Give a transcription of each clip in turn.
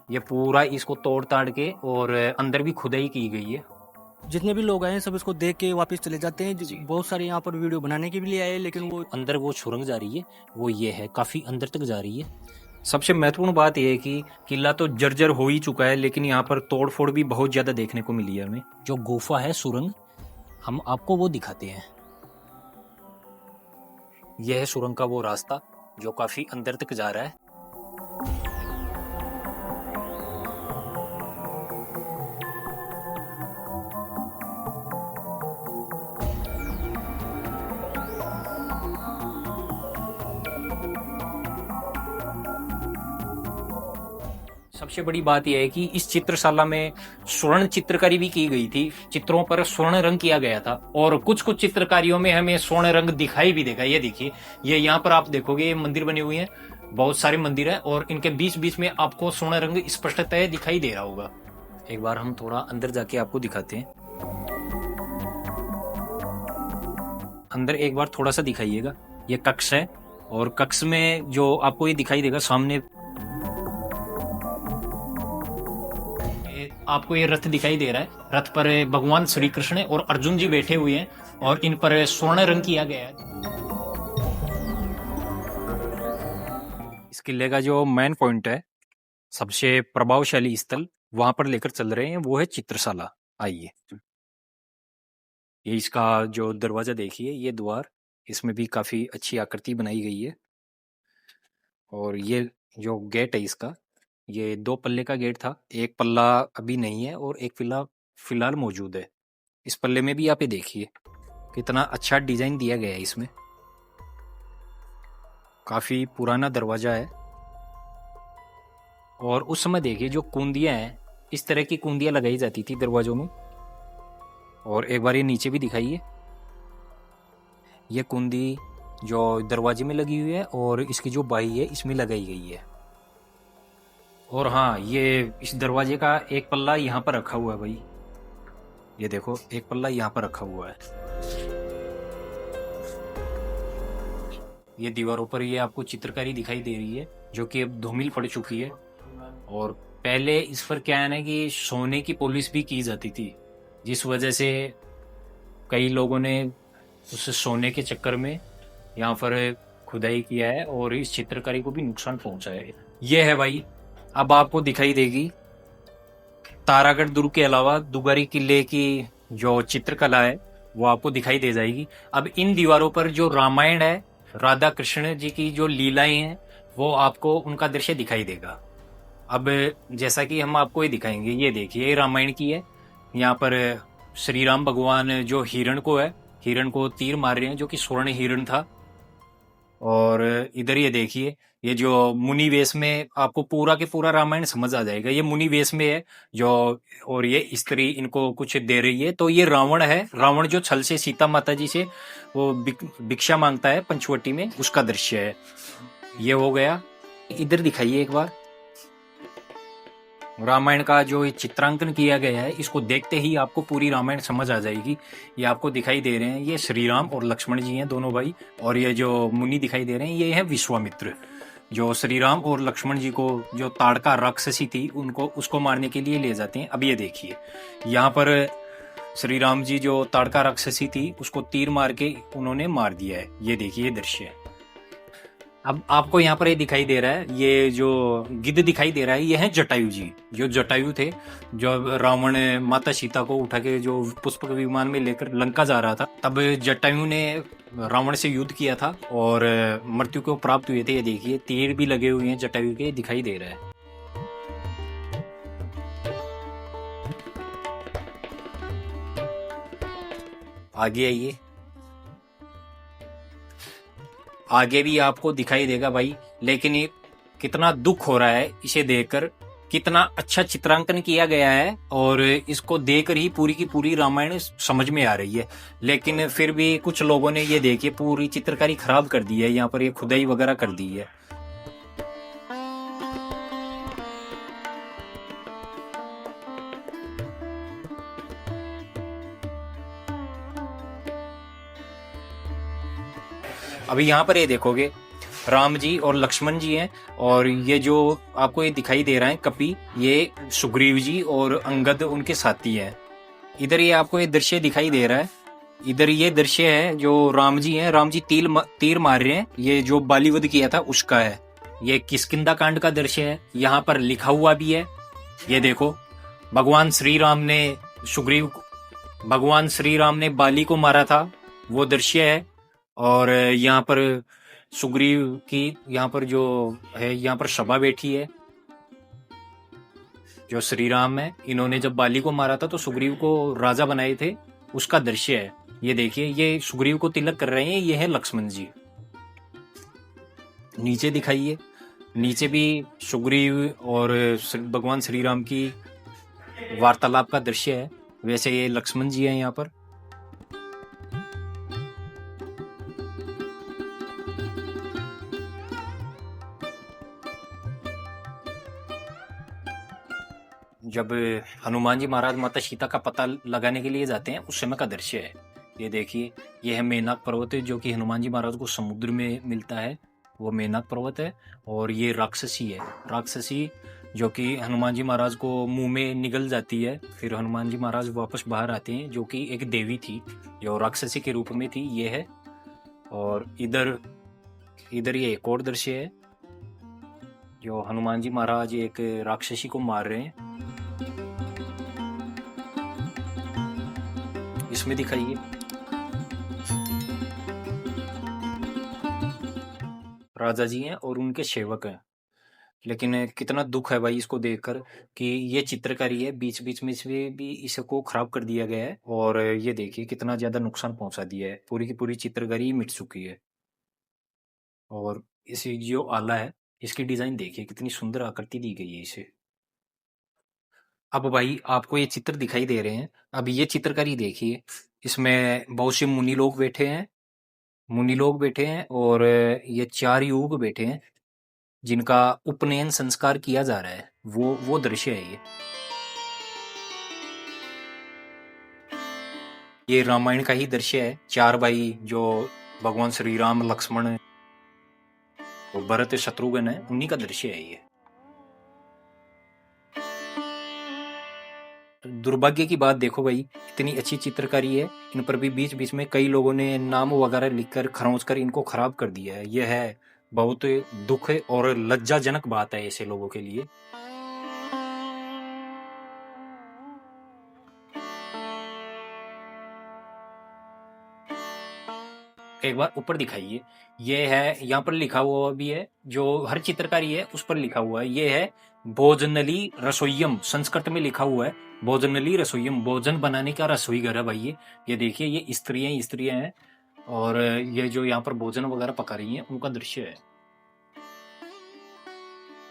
ये पूरा इसको तोड़ ताड़ के और अंदर भी खुदाई की गई है। जितने भी लोग आए हैं सब इसको देख के वापस चले जाते हैं। जी। बहुत सारे यहाँ पर वीडियो बनाने के भी लिए आए, लेकिन वो अंदर वो सुरंग जा रही है, वो ये है, काफी अंदर तक जा रही है। सबसे महत्वपूर्ण बात यह है कि किला तो जर्जर हो ही चुका है, लेकिन यहाँ पर तोड़फोड़ भी बहुत ज्यादा देखने को मिली है हमें। जो गुफा है सुरंग, हम आपको वो दिखाते हैं। यह है सुरंग का वो रास्ता जो काफी अंदर तक जा रहा है। सबसे बड़ी बात यह है कि इस चित्रशाला में स्वर्ण चित्रकारी भी की गई थी। चित्रों पर स्वर्ण रंग किया गया था और कुछ कुछ चित्रकारियों में हमें स्वर्ण रंग दिखाई भी देगा। ये देखिए, ये यहाँ पर आप देखोगे ये मंदिर बने हुए हैं, बहुत सारे मंदिर है और इनके बीच बीच में आपको स्वर्ण रंग स्पष्टतः दिखाई दे रहा होगा। एक बार हम थोड़ा अंदर जाके आपको दिखाते हैं। अंदर एक बार थोड़ा सा दिखाइएगा। ये कक्ष है और कक्ष में जो आपको ये दिखाई देगा सामने, आपको ये रथ दिखाई दे रहा है। रथ पर भगवान श्री कृष्ण और अर्जुन जी बैठे हुए हैं और इन पर स्वर्ण रंग किया गया है। इस किले का जो मेन पॉइंट है, सबसे प्रभावशाली स्थल, वहां पर लेकर चल रहे हैं, वो है चित्रशाला। आइए, ये इसका जो दरवाजा देखिए, ये द्वार, इसमें भी काफी अच्छी आकृति बनाई गई है। और ये जो गेट है इसका, ये 2 पल्ले का गेट था। एक पल्ला अभी नहीं है और एक पल्ला फिलहाल मौजूद है। इस पल्ले में भी आप ये देखिए कितना अच्छा डिजाइन दिया गया है इसमें। काफी पुराना दरवाजा है। और उस समय देखिए जो कुंदियां हैं, इस तरह की कुंदियां लगाई जाती थी दरवाजों में। और एक बार ये नीचे भी दिखाइए, ये कुंदी जो दरवाजे में लगी हुई है और इसकी जो बाई है इसमें लगाई गई है। और हाँ, ये इस दरवाजे का एक पल्ला यहाँ पर रखा हुआ है भाई, ये देखो एक पल्ला यहाँ पर रखा हुआ है। ये दीवारों पर ये आपको चित्रकारी दिखाई दे रही है जो कि अब धूमिल पड़ चुकी है। और पहले इस पर क्या है ना कि सोने की पॉलिश भी की जाती थी, जिस वजह से कई लोगों ने उस सोने के चक्कर में यहाँ पर खुदाई किया है और इस चित्रकारी को भी नुकसान पहुंचाया है। ये है भाई, अब आपको दिखाई देगी तारागढ़ दुर्ग के अलावा दुगारी किले की जो चित्रकला है वो आपको दिखाई दे जाएगी। अब इन दीवारों पर जो रामायण है, राधा कृष्ण जी की जो लीलाएं हैं, वो आपको उनका दृश्य दिखाई देगा। अब जैसा कि हम आपको ये दिखाएंगे, ये देखिए रामायण की है। यहाँ पर श्री राम भगवान जो हिरण को है, हिरण को तीर मार रहे हैं जो कि स्वर्ण हिरण था। और इधर ये देखिए, ये जो मुनि वेश में, आपको पूरा के पूरा रामायण समझ आ जाएगा। ये मुनि वेश में है जो, और ये स्त्री इनको कुछ दे रही है। तो ये रावण है, रावण जो छल से सीता माता जी से वो भिक्षा मांगता है पंचवटी में, उसका दृश्य है। ये हो गया। इधर दिखाइए एक बार, रामायण का जो चित्रांकन किया गया है, इसको देखते ही आपको पूरी रामायण समझ आ जाएगी। ये आपको दिखाई दे रहे हैं, ये श्री राम और लक्ष्मण जी हैं, दोनों भाई। और ये जो मुनि दिखाई दे रहे हैं, ये है विश्वामित्र, जो श्री राम और लक्ष्मण जी को जो ताड़का राक्षसी थी उनको उसको मारने के लिए ले जाते हैं। अब ये देखिए, यहाँ पर श्री राम जी जो ताड़का राक्षसी थी उसको तीर मार के उन्होंने मार दिया है। ये देखिए दृश्य है। अब आपको यहाँ पर ये दिखाई दे रहा है, ये जो गिद्ध दिखाई दे रहा है, ये है जटायु जी। जो जटायु थे, जो रावण माता सीता को उठा के जो पुष्पक विमान में लेकर लंका जा रहा था, तब जटायु ने रावण से युद्ध किया था और मृत्यु को प्राप्त हुए थे। ये देखिए तीर भी लगे हुए हैं जटायु के, दिखाई दे रहा है। आगे आइए, आगे भी आपको दिखाई देगा भाई। लेकिन ये कितना दुख हो रहा है इसे देखकर, कितना अच्छा चित्रांकन किया गया है और इसको देखकर ही पूरी की पूरी रामायण समझ में आ रही है। लेकिन फिर भी कुछ लोगों ने ये देखिए पूरी चित्रकारी खराब कर दी है, यहाँ पर ये खुदाई वगैरह कर दी है। अभी यहाँ पर ये देखोगे राम जी और लक्ष्मण जी हैं, और ये जो आपको ये दिखाई दे रहा है कपि, ये सुग्रीव जी और अंगद उनके साथी हैं। इधर ये आपको ये दृश्य दिखाई दे रहा है, इधर ये दृश्य है जो राम जी हैं, राम जी तीर मार रहे हैं, ये जो बालीवध किया था उसका है। ये किष्किंधा कांड का दृश्य है, यहाँ पर लिखा हुआ भी है, ये देखो भगवान श्री राम ने बाली को मारा था, वो दृश्य है। और यहाँ पर सुग्रीव की यहाँ पर जो है, यहाँ पर सभा बैठी है, जो श्री राम है, इन्होंने जब बाली को मारा था तो सुग्रीव को राजा बनाए थे, उसका दृश्य है। ये देखिए, ये सुग्रीव को तिलक कर रहे हैं, ये है लक्ष्मण जी। नीचे दिखाइए, नीचे भी सुग्रीव और भगवान श्री राम की वार्तालाप का दृश्य है। वैसे ये लक्ष्मण जी हैं यहाँ पर। जब हनुमान जी महाराज माता सीता का पता लगाने के लिए जाते हैं, उस समय का दृश्य है। ये देखिए, ये है मेनाक पर्वत, जो कि हनुमान जी महाराज को समुद्र में मिलता है, वो मेनाक पर्वत है। और ये राक्षसी है, राक्षसी जो कि हनुमान जी महाराज को मुंह में निगल जाती है, फिर हनुमान जी महाराज वापस बाहर आते हैं, जो कि एक देवी थी जो राक्षसी के रूप में थी, ये है। और इधर ये एक और दृश्य है, जो हनुमान जी महाराज एक राक्षसी को मार रहे हैं, इसमें दिखाइए। राजा जी हैं और उनके सेवक हैं। लेकिन कितना दुख है भाई इसको देखकर कि ये चित्रकारी है, बीच बीच में से भी इसको खराब कर दिया गया है। और ये देखिए कितना ज्यादा नुकसान पहुंचा दिया है, पूरी की पूरी चित्रकारी मिट चुकी है। और इस जो आला है, इसकी डिजाइन देखिए कितनी सुंदर आकृति दी गई है इसे। अब भाई आपको ये चित्र दिखाई दे रहे हैं, अब ये चित्रकारी देखिए, इसमें बहुत से मुनि लोग बैठे हैं और ये 4 युवक बैठे हैं जिनका उपनयन संस्कार किया जा रहा है, वो दृश्य है ये रामायण का ही दृश्य है। 4 भाई जो भगवान श्री राम, लक्ष्मण और भरत शत्रुघ्न है, उन्हीं का दृश्य है ये। दुर्भाग्य की बात देखो भाई, इतनी अच्छी चित्रकारी है, इन पर भी बीच बीच में कई लोगों ने नाम वगैरह लिखकर खरोंच कर इनको खराब कर दिया है। यह है बहुत दुख और लज्जाजनक बात है ऐसे लोगों के लिए। एक बार ऊपर दिखाइए, ये है, यहाँ पर लिखा हुआ भी है, जो हर चित्रकारी है उस पर लिखा हुआ है, ये है भोजनली रसोइयम, संस्कृत में लिखा हुआ है भोजनली रसोइयम, भोजन बनाने का रसोई घर है भाई। ये देखिए, ये स्त्रियां हैं और ये जो यहाँ पर भोजन वगैरह पका रही हैं उनका दृश्य है।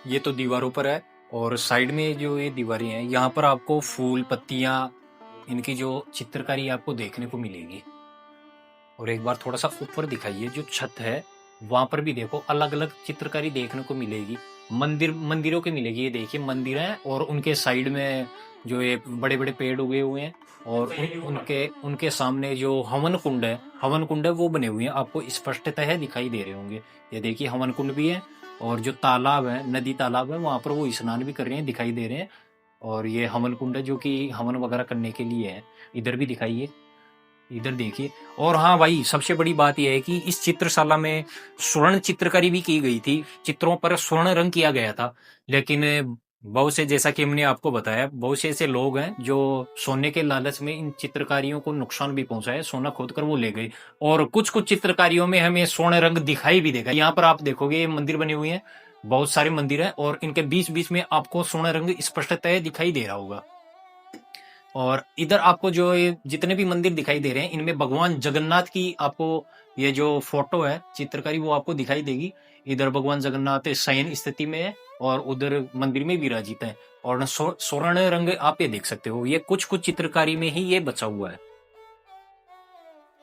ये तो दीवारों पर है, और साइड में जो ये दीवारें हैं, यहाँ पर आपको फूल पत्तियां, इनकी जो चित्रकारी आपको देखने को मिलेगी। और एक बार थोड़ा सा ऊपर दिखाइए, जो छत है वहां पर भी देखो अलग अलग चित्रकारी देखने को मिलेगी, मंदिरों की मिलेगी। ये देखिए मंदिर हैं और उनके साइड में जो ये बड़े बड़े पेड़ उगे हुए हैं, और उनके सामने जो हवन कुंड है वो बने हुए हैं, आपको स्पष्टतः दिखाई दे रहे होंगे। ये देखिए हवन कुंड भी है, और जो तालाब है, नदी तालाब है, वहां पर वो स्नान भी कर रहे हैं, दिखाई दे रहे हैं। और ये हवन कुंड है जो कि हवन वगैरह करने के लिए है। इधर भी दिखाइए, इधर देखिए। और हाँ भाई, सबसे बड़ी बात यह है कि इस चित्रशाला में स्वर्ण चित्रकारी भी की गई थी, चित्रों पर स्वर्ण रंग किया गया था। लेकिन बहुत से, जैसा कि हमने आपको बताया, बहुत से ऐसे लोग हैं जो सोने के लालच में इन चित्रकारियों को नुकसान भी पहुंचाए, सोना खोद कर वो ले गए। और कुछ कुछ चित्रकारियों में हमें स्वर्ण रंग दिखाई भी देगा। यहाँ पर आप देखोगे ये मंदिर बने हुए हैं, बहुत सारे मंदिर हैं, और इनके बीच बीच में आपको स्वर्ण रंग स्पष्टतः दिखाई दे रहा होगा। और इधर आपको जो ये जितने भी मंदिर दिखाई दे रहे हैं, इनमें भगवान जगन्नाथ की आपको ये जो फोटो है चित्रकारी, वो आपको दिखाई देगी। इधर भगवान जगन्नाथ शयन स्थिति में है, और उधर मंदिर में विराजित है, और स्वर्ण रंग आप ये देख सकते हो। ये कुछ कुछ चित्रकारी में ही ये बचा हुआ है।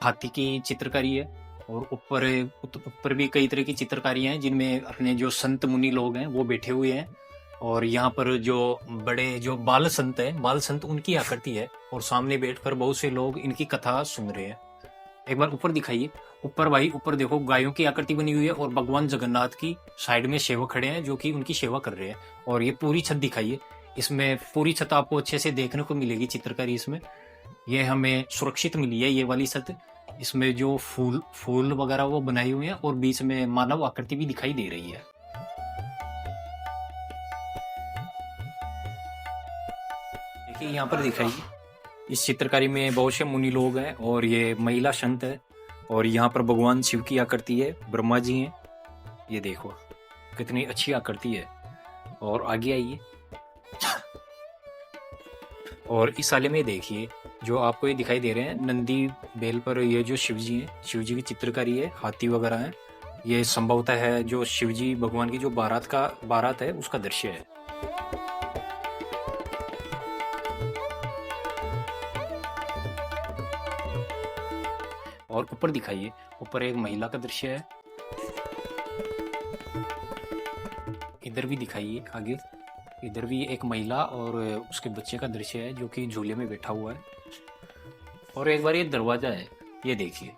हाथी की चित्रकारी है, और ऊपर भी कई तरह की चित्रकारी हैं, जिनमें अपने जो संत मुनि लोग हैं वो बैठे हुए हैं। और यहाँ पर जो बड़े जो बाल संत है, बाल संत उनकी आकृति है, और सामने बैठकर बहुत से लोग इनकी कथा सुन रहे हैं। एक बार ऊपर दिखाइए। ऊपर भाई, ऊपर देखो गायों की आकृति बनी हुई है और भगवान जगन्नाथ की साइड में सेवक खड़े हैं जो कि उनकी सेवा कर रहे हैं। और ये पूरी छत दिखाइए। इसमें पूरी छत आपको अच्छे से देखने को मिलेगी चित्रकारी इसमें। ये हमें सुरक्षित मिली है ये वाली छत। इसमें जो फूल फूल वगैरह वो बनाई हुई है और बीच में मानव आकृति भी दिखाई दे रही है। देखिए यहाँ पर दिखाइए, इस चित्रकारी में बहुत से मुनि लोग हैं और ये महिला संत है। और यहाँ पर भगवान शिव की आकृति है, ब्रह्मा जी हैं। ये देखो कितनी अच्छी आकृति है। और आगे आइए और इस साले में देखिए जो आपको ये दिखाई दे रहे हैं नंदी बेल पर, ये जो शिव जी हैं, शिव जी की चित्रकारी है, हाथी वगैरह है। ये संभवतः है जो शिव जी भगवान की जो बारात है उसका दृश्य है। और ऊपर दिखाइए, ऊपर एक महिला का दृश्य है। इधर भी दिखाइए आगे, इधर भी एक महिला और उसके बच्चे का दृश्य है जो कि झूले में बैठा हुआ है। और एक बार ये दरवाजा है, ये देखिए,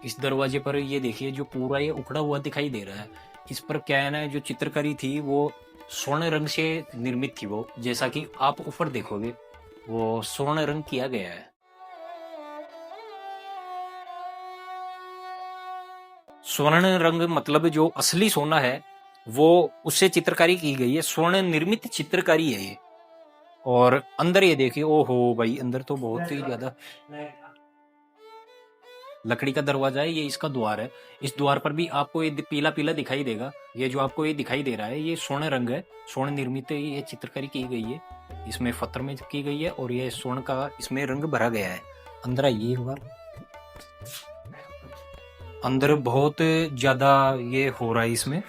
इस दरवाजे पर ये देखिए जो पूरा ये उखड़ा हुआ दिखाई दे रहा है। इस पर क्या है ना, जो चित्रकारी थी वो स्वर्ण रंग से निर्मित थी। वो जैसा कि आप ऊपर देखोगे वो स्वर्ण रंग किया गया है। स्वर्ण रंग मतलब जो असली सोना है वो उससे चित्रकारी की गई है, स्वर्ण निर्मित चित्रकारी है ये। और अंदर ये देखिए, ओहो भाई, अंदर तो बहुत ही ज्यादा लकड़ी का दरवाजा है। ये इसका द्वार है। इस द्वार पर भी आपको ये पीला पीला दिखाई देगा। ये जो आपको ये दिखाई दे रहा है ये स्वर्ण रंग है, स्वर्ण निर्मित ये चित्रकारी की गई है। इसमें पत्थर में की गई है और ये स्वर्ण का इसमें रंग भरा गया है। अंदर आइए एक बार। अंदर बहुत ज्यादा ये हो रहा है, इसमें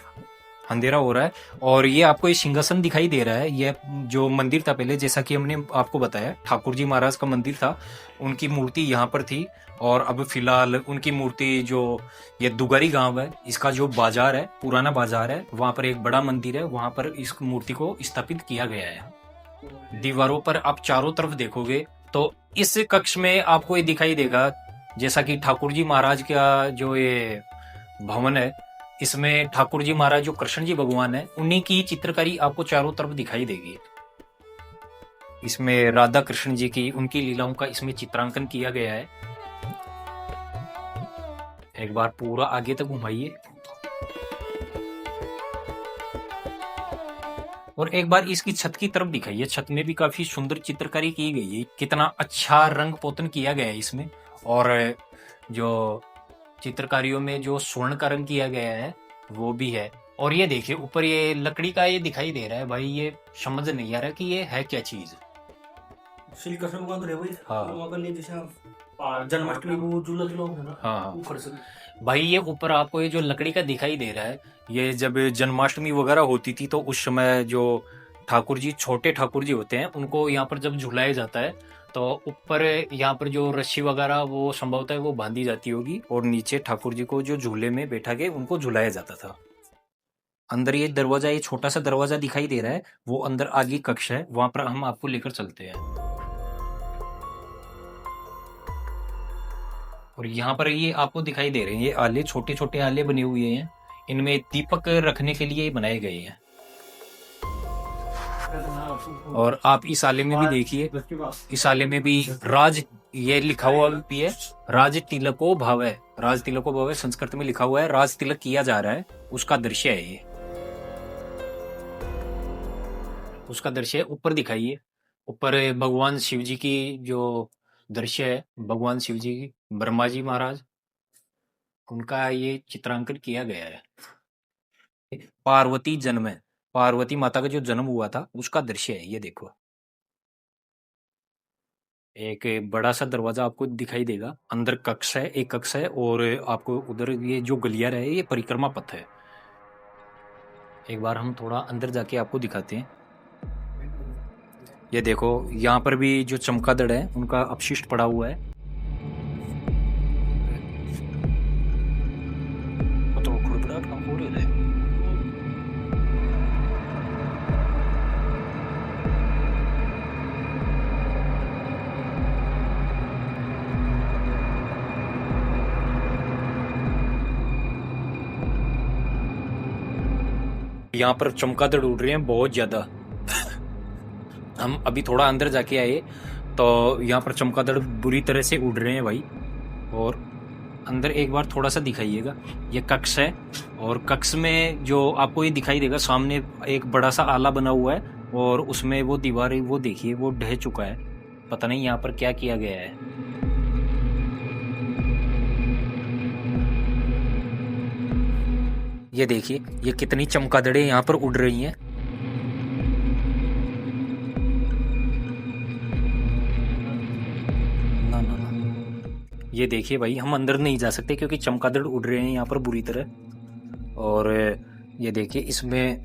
अंधेरा हो रहा है। और ये आपको ये सिंहासन दिखाई दे रहा है। ये जो मंदिर था पहले, जैसा कि हमने आपको बताया, ठाकुर जी महाराज का मंदिर था, उनकी मूर्ति यहाँ पर थी। और अब फिलहाल उनकी मूर्ति जो ये दुगारी गांव है, इसका जो बाजार है, पुराना बाजार है, वहां पर एक बड़ा मंदिर है, वहां पर इस मूर्ति को स्थापित किया गया है। दीवारों पर आप चारों तरफ देखोगे तो इस कक्ष में आपको ये दिखाई देगा जैसा कि ठाकुर जी महाराज का जो ये भवन है, इसमें ठाकुर जी महाराज जो कृष्ण जी भगवान है उन्हीं की चित्रकारी आपको चारों तरफ दिखाई देगी। इसमें राधा कृष्ण जी की उनकी लीलाओं का इसमें चित्रांकन किया गया है। एक बार पूरा आगे तक घुमाइए और एक बार इसकी छत की तरफ दिखाइए। छत में भी काफी सुंदर चित्रकारी की गई है। कितना अच्छा रंग पोतन किया गया है इसमें। और जो चित्रकारियों में जो स्वर्ण का रंग किया गया है वो भी है। और ये देखिए ऊपर ये लकड़ी का ये दिखाई दे रहा है भाई, ये समझ नहीं आ रहा कि ये है क्या चीज। श्री कृष्ण भगवान रहे भाई। हाँ। वहाँ पर नहीं, जैसे जन्माष्टमी को झूला झूला ना। हाँ ऊपर से भाई, ये ऊपर आपको ये जो लकड़ी का दिखाई दे रहा है, ये जब जन्माष्टमी वगैरह होती थी तो उस समय जो ठाकुर जी, छोटे ठाकुर जी होते हैं, उनको यहाँ पर जब झुलाया जाता है तो ऊपर यहाँ पर जो रस्सी वगैरह वो संभवतः वो बांधी जाती होगी और नीचे ठाकुर जी को जो झूले में बैठा के उनको झुलाया जाता था। अंदर ये दरवाजा, ये छोटा सा दरवाजा दिखाई दे रहा है, वो अंदर आगे कक्ष है, वहां पर हम आपको लेकर चलते हैं। और यहाँ पर ये आपको दिखाई दे रहे हैं ये आले, छोटे छोटे आले बने हुए हैं। इनमें दीपक रखने के लिए बनाए गए हैं। और आप इस आले में भी देखिए, इस आले में भी राज ये लिखा हुआ भी है, राज तिलको भव है। राज तिलको भव है, संस्कृत में लिखा हुआ है, राज तिलक किया जा रहा है, उसका दृश्य है ये। उसका दृश्य ऊपर दिखाइए। ऊपर भगवान शिव जी की जो दृश्य है, भगवान शिव जी की, ब्रह्मा जी महाराज, उनका ये चित्रांकन किया गया है। पार्वती जन्म है, पार्वती माता का जो जन्म हुआ था उसका दृश्य है, ये देखो। एक बड़ा सा दरवाजा आपको दिखाई देगा, अंदर कक्ष है, एक कक्ष है, और आपको उधर ये जो गलियारा है ये परिक्रमा पथ है। एक बार हम थोड़ा अंदर जाके आपको दिखाते हैं। ये देखो यहाँ पर भी जो चमगादड़ है उनका अपशिष्ट पड़ा हुआ है। तो खुड़खड़ाहट कहाँ हो रही है? यहाँ पर चमगादड़ उड़ रहे हैं बहुत ज्यादा। हम अभी थोड़ा अंदर जाके आए तो यहाँ पर चमगादड़ बुरी तरह से उड़ रहे हैं भाई। और अंदर एक बार थोड़ा सा दिखाइएगा, ये कक्ष है और कक्ष में जो आपको ये दिखाई देगा सामने एक बड़ा सा आला बना हुआ है और उसमें वो दीवार वो देखिए वो ढह चुका है। पता नहीं यहाँ पर क्या किया गया है। ये देखिए ये कितनी चमगादड़ें यहाँ पर उड़ रही हैं। ना ना ना, ये देखिए भाई हम अंदर नहीं जा सकते क्योंकि चमगादड़ उड़ रहे हैं यहाँ पर बुरी तरह। और ये देखिए इसमें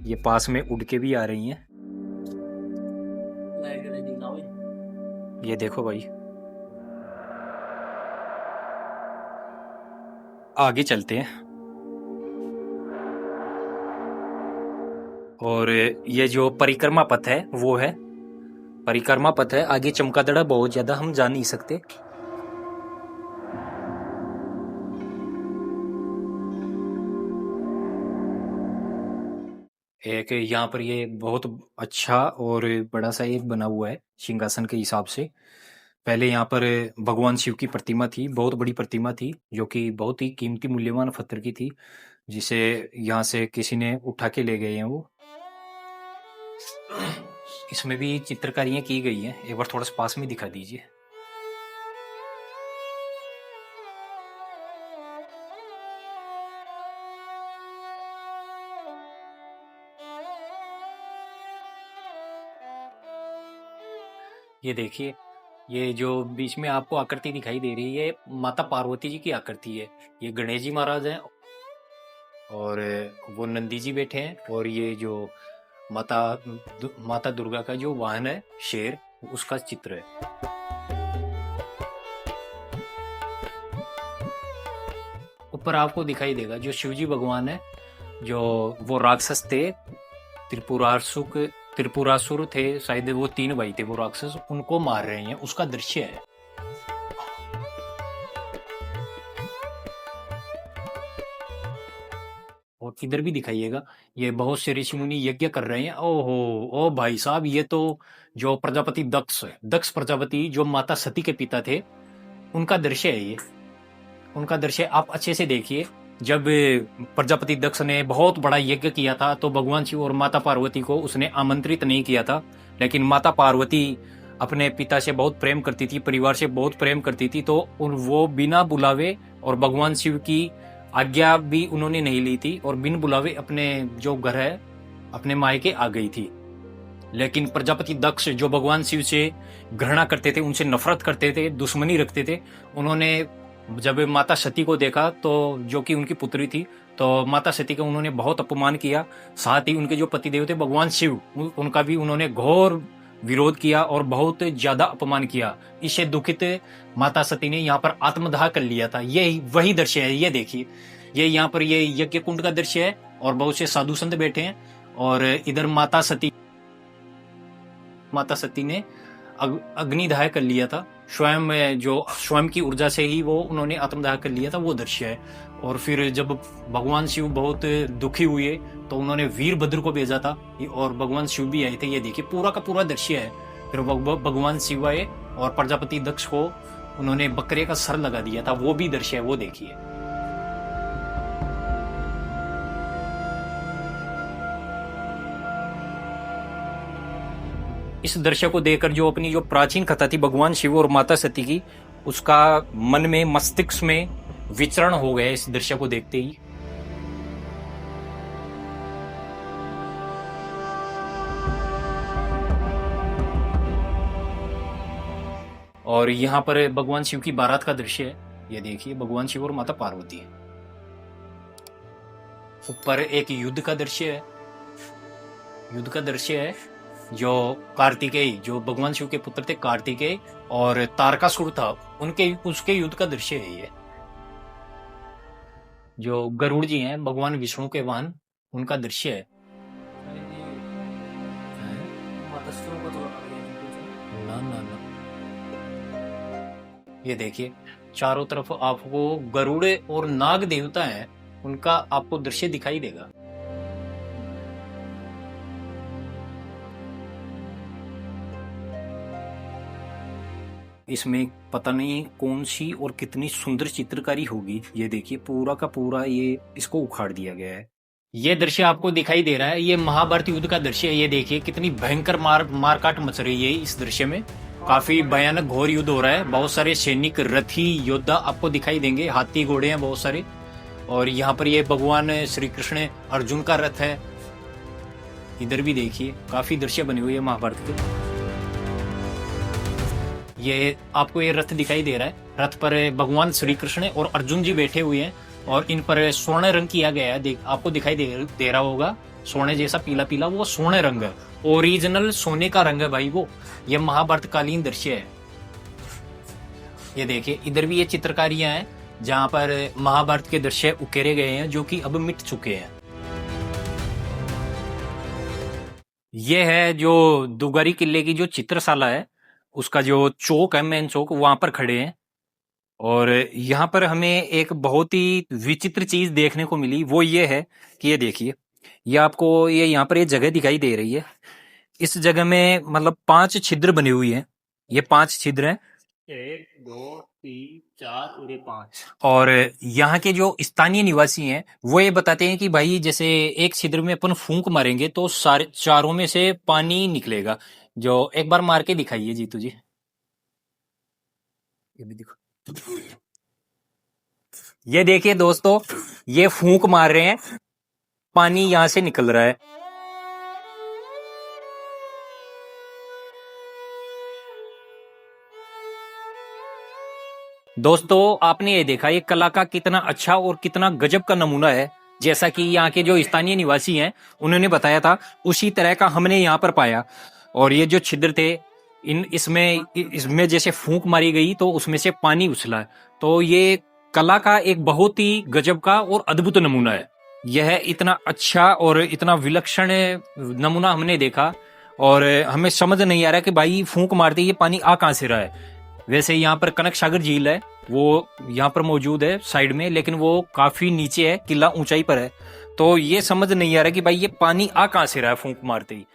ये पास में उड़ के भी आ रही हैं। ये देखो भाई, आगे चलते हैं। और ये जो परिक्रमा पथ है वो है, परिक्रमा पथ है। आगे चमगादड़ बहुत ज्यादा, हम जा नहीं सकते। एक यहाँ पर ये बहुत अच्छा और बड़ा सा एक बना हुआ है सिंहासन के हिसाब से। पहले यहाँ पर भगवान शिव की प्रतिमा थी, बहुत बड़ी प्रतिमा थी जो कि बहुत ही कीमती मूल्यवान पत्थर की थी, जिसे यहाँ से किसी ने उठा के ले गए हैं वो। इसमें भी चित्रकारियां की गई हैं, एक बार थोड़ा सा पास में दिखा दीजिए। ये देखिए ये जो बीच में आपको आकृति दिखाई दे रही है माता पार्वती जी की आकृति है। ये गणेश जी महाराज हैं और वो नंदी जी बैठे हैं। और ये जो माता दुर्गा का जो वाहन है शेर, उसका चित्र है। ऊपर आपको दिखाई देगा जो शिवजी भगवान है, जो वो राक्षस थे, त्रिपुरासुर थे शायद, वो 3 भाई थे वो राक्षस, उनको मार रहे हैं, उसका दृश्य है। और इधर भी दिखाइएगा, ये बहुत से ऋषि मुनि यज्ञ कर रहे हैं। ओहो ओ भाई साहब, ये तो जो प्रजापति दक्ष है, दक्ष प्रजापति जो माता सती के पिता थे, उनका दृश्य है ये। उनका दृश्य आप अच्छे से देखिए। जब प्रजापति दक्ष ने बहुत बड़ा यज्ञ किया था तो भगवान शिव और माता पार्वती को उसने आमंत्रित नहीं किया था, लेकिन माता पार्वती अपने पिता से बहुत प्रेम करती थी, परिवार से बहुत प्रेम करती थी, तो वो बिना बुलावे और भगवान शिव की आज्ञा भी उन्होंने नहीं ली थी और बिन बुलावे अपने जो घर है अपने मायके आ गई थी। लेकिन प्रजापति दक्ष जो भगवान शिव से घृणा करते थे, उनसे नफरत करते थे, दुश्मनी रखते थे, उन्होंने जब माता सती को देखा तो जो कि उनकी पुत्री थी, तो माता सती का उन्होंने बहुत अपमान किया। साथ ही उनके जो पतिदेव थे भगवान शिव, उनका भी उन्होंने घोर विरोध किया और बहुत ज्यादा अपमान किया। इससे दुखित माता सती ने यहाँ पर आत्मदाह कर लिया था। ये वही दृश्य है, ये देखिए, ये यहाँ पर ये यज्ञ कुंड का दृश्य है और बहुत से साधु संत बैठे हैं। और इधर माता सती ने अग्निदाह कर लिया था, स्वयं की ऊर्जा से ही वो उन्होंने आत्मदाह कर लिया था, वो दृश्य है। और फिर जब भगवान शिव बहुत दुखी हुए तो उन्होंने वीरभद्र को भेजा था और भगवान शिव भी आए थे। ये देखिए पूरा का पूरा दृश्य है। फिर भगवान शिव आए और प्रजापति दक्ष को उन्होंने बकरे का सर लगा दिया था, वो भी दृश्य है, वो देखिए। इस दृश्य को देखकर जो अपनी जो प्राचीन कथा थी भगवान शिव और माता सती की, उसका मन में मस्तिष्क में विचरण हो गया इस दृश्य को देखते ही। और यहाँ पर भगवान शिव की बारात का दृश्य है, ये देखिए भगवान शिव और माता पार्वती है। ऊपर एक युद्ध का दृश्य है, जो कार्तिकेय, जो भगवान शिव के पुत्र थे कार्तिकेय और तारकासुर था, उसके युद्ध का दृश्य है ये। जो गरुड़ जी हैं भगवान विष्णु के वाहन, उनका दृश्य है। ना ना ना, ये देखिए चारों तरफ आपको गरुड़ और नाग देवता हैं, उनका आपको दृश्य दिखाई देगा। इसमें पता नहीं कौन सी और कितनी सुंदर चित्रकारी होगी। ये देखिए पूरा का पूरा ये इसको उखाड़ दिया गया है। ये दृश्य आपको दिखाई दे रहा है, ये महाभारत युद्ध का दृश्य है। ये देखिए कितनी भयंकर मारकाट मच रही है इस दृश्य में। काफी भयानक घोर युद्ध हो रहा है। बहुत सारे सैनिक, रथी, योद्धा आपको दिखाई देंगे। हाथी घोड़े हैं बहुत सारे। और यहाँ पर ये भगवान श्री कृष्ण अर्जुन का रथ है। इधर भी देखिए काफी दृश्य बने हुए हैं महाभारत के। ये आपको ये रथ दिखाई दे रहा है। रथ पर भगवान श्री कृष्ण और अर्जुन जी बैठे हुए हैं और इन पर स्वर्ण रंग किया गया है। आपको दिखाई दे रहा होगा सोने जैसा पीला पीला, वो स्वर्ण रंग है। ओरिजिनल सोने का रंग है भाई वो। ये महाभारत कालीन दृश्य है। ये देखिए इधर भी ये चित्रकारियां हैं जहां पर महाभारत के दृश्य उकेरे गए हैं जो कि अब मिट चुके हैं। ये है जो दुगारी किले की जो चित्रशाला है, उसका जो चौक है, मेन चौक, वहां पर खड़े हैं। और यहाँ पर हमें एक बहुत ही विचित्र चीज देखने को मिली। वो ये है कि ये देखिए, ये आपको ये यहाँ पर ये जगह दिखाई दे रही है। इस जगह में मतलब 5 छिद्र बने हुए हैं। ये 5 छिद्र हैं, 1 2 3 4 और ये 5। और यहाँ के जो स्थानीय निवासी हैं वो ये बताते हैं कि भाई जैसे एक छिद्र में अपन फूंक मारेंगे तो सारे चारों में से पानी निकलेगा। जो एक बार मार के दिखाइए जीतू जी। ये भी देखो, ये देखिए दोस्तों, ये फूंक मार रहे हैं, पानी यहां से निकल रहा है। दोस्तों आपने ये देखा, ये कला का कितना अच्छा और कितना गजब का नमूना है। जैसा कि यहाँ के जो स्थानीय निवासी हैं उन्होंने बताया था, उसी तरह का हमने यहाँ पर पाया। और ये जो छिद्र थे इसमें जैसे फूंक मारी गई तो उसमें से पानी उछला। तो ये कला का एक बहुत ही गजब का और अद्भुत नमूना है। यह इतना अच्छा और इतना विलक्षण नमूना हमने देखा और हमें समझ नहीं आ रहा कि भाई फूंक मारते ये पानी आ कहां से रहा है। वैसे यहाँ पर कनक सागर झील है, वो यहाँ पर मौजूद है साइड में, लेकिन वो काफी नीचे है, किला ऊंचाई पर है। तो ये समझ नहीं आ रहा कि भाई ये पानी आ कहां से रहा है फूंक मारते ही।